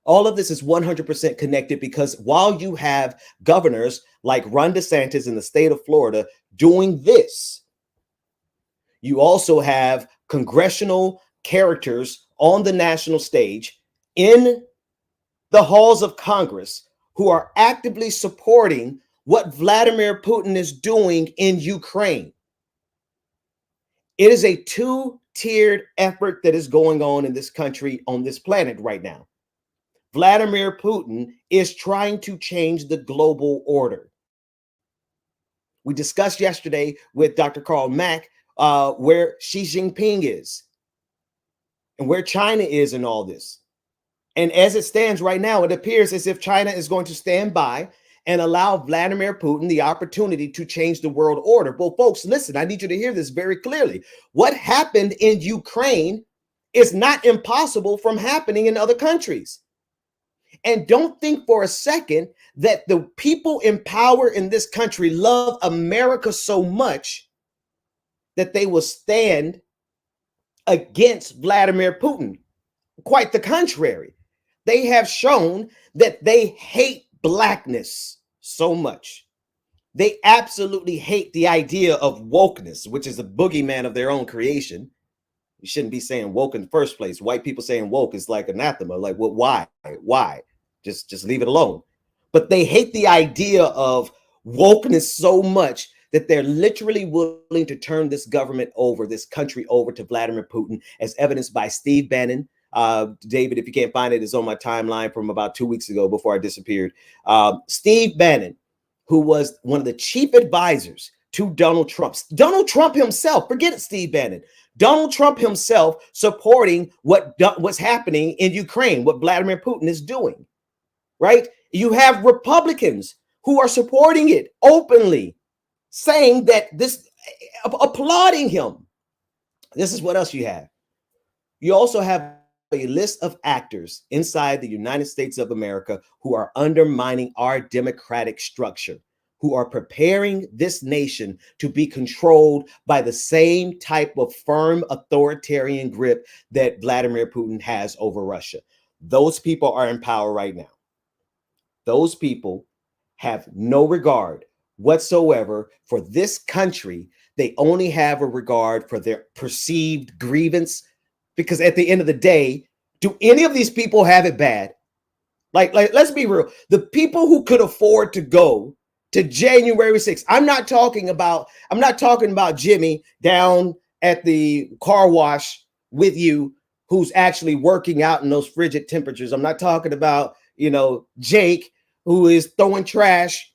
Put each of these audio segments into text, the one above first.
All of this is 100% connected, because while you have governors like Ron DeSantis in the state of Florida doing this, you also have congressional characters on the national stage in the halls of Congress who are actively supporting what Vladimir Putin is doing in Ukraine. It is a two-tiered effort that is going on in this country, on this planet right now. Vladimir Putin is trying to change the global order. We discussed yesterday with Dr. Carl Mack where Xi Jinping is and where China is in all this. And as it stands right now, it appears as if China is going to stand by and allow Vladimir Putin the opportunity to change the world order. Well, folks, listen, I need you to hear this very clearly. What happened in Ukraine is not impossible from happening in other countries. And don't think for a second that the people in power in this country love America so much that they will stand against Vladimir Putin. Quite the contrary. They have shown that they hate blackness so much. They absolutely hate the idea of wokeness, which is a boogeyman of their own creation. You shouldn't be saying woke in the first place. White people saying woke is like anathema. Like, well, why? Just leave it alone. But they hate the idea of wokeness so much that they're literally willing to turn this government over, this country over to Vladimir Putin, as evidenced by Steve Bannon. David, if you can't find it, it's on my timeline from about 2 weeks ago before I disappeared. Steve Bannon, who was one of the chief advisors to Donald Trump. Donald Trump himself, forget it, Steve Bannon. Donald Trump himself supporting what's happening in Ukraine, what Vladimir Putin is doing, right? You have Republicans who are supporting it openly, saying that this, applauding him. This is what else you have. You also have a list of actors inside the United States of America who are undermining our democratic structure, who are preparing this nation to be controlled by the same type of firm authoritarian grip that Vladimir Putin has over Russia. Those people are in power right now. Those people have no regard whatsoever for this country. They only have a regard for their perceived grievance. Because at the end of the day, do any of these people have it bad? Like, let's be real. The people who could afford to go to January 6th. I'm not talking about Jimmy down at the car wash with you, who's actually working out in those frigid temperatures. I'm not talking about, Jake, who is throwing trash.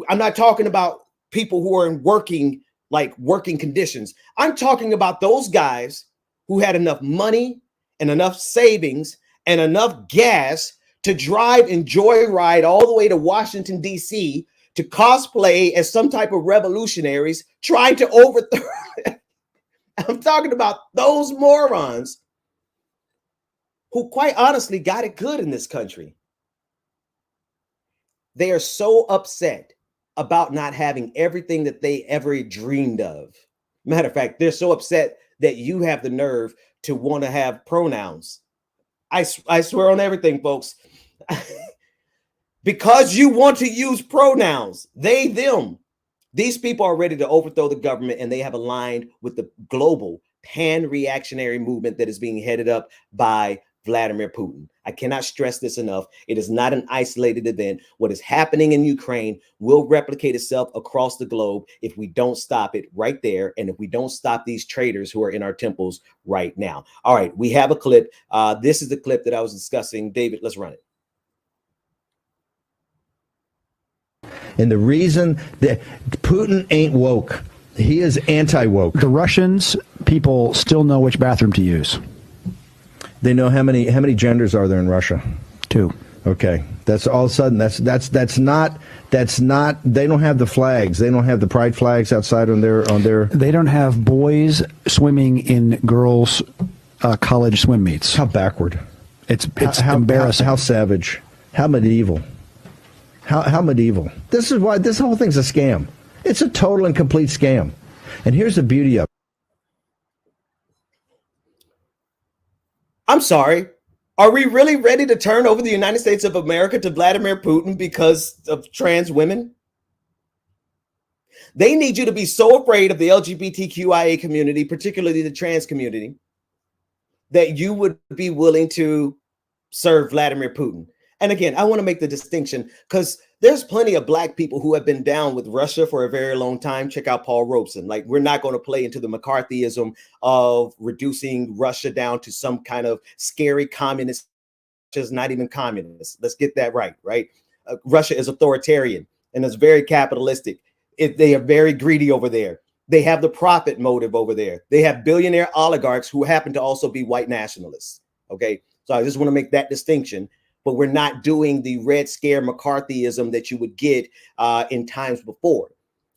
I'm not talking about people who are in working conditions. I'm talking about those guys who had enough money and enough savings and enough gas to drive and joyride all the way to Washington, D.C. to cosplay as some type of revolutionaries trying to overthrow. I'm talking about those morons who quite honestly got it good in this country. They are so upset about not having everything that they ever dreamed of. Matter of fact, they're so upset that you have the nerve to want to have pronouns. I swear on everything, folks. Because you want to use pronouns, they, them. These people are ready to overthrow the government, and they have aligned with the global pan-reactionary movement that is being headed up by Vladimir Putin. I cannot stress this enough. It is not an isolated event. What is happening in Ukraine will replicate itself across the globe if we don't stop it right there, and if we don't stop these traitors who are in our temples right now. All right, we have a clip. This is the clip that I was discussing. David, let's run it. And the reason that Putin ain't woke, he is anti-woke. The Russians, people still know which bathroom to use. They know how many genders are there in Russia? 2. Okay, that's all of a sudden that's not they don't have the flags. They don't have the pride flags outside on their. They don't have boys swimming in girls' college swim meets. How backward! It's embarrassing. How savage! How medieval! How medieval! This is why this whole thing's a scam. It's a total and complete scam. And here's the beauty of it. I'm sorry. Are we really ready to turn over the United States of America to Vladimir Putin because of trans women? They need you to be so afraid of the LGBTQIA community, particularly the trans community, that you would be willing to serve Vladimir Putin. And again, I want to make the distinction because there's plenty of Black people who have been down with Russia for a very long time. Check out Paul Robeson. Like, we're not going to play into the McCarthyism of reducing Russia down to some kind of scary communist. Russia's not even communist. Let's get that right, right? Russia is authoritarian and it's very capitalistic. They are very greedy over there. They have the profit motive over there. They have billionaire oligarchs who happen to also be white nationalists. Okay, so I just want to make that distinction. But we're not doing the Red Scare McCarthyism that you would get in times before.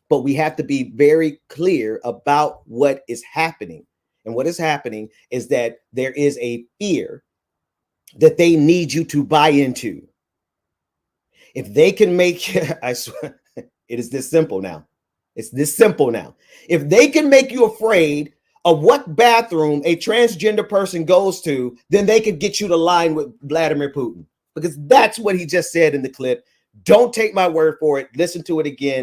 But we have to be very clear about what is happening. And what is happening is that there is a fear that they need you to buy into. If they can make, I swear, it is this simple now. It's this simple now. If they can make you afraid of what bathroom a transgender person goes to, then they could get you to line with Vladimir Putin. Because that's what he just said in the clip. Don't take my word for it. Listen to it again.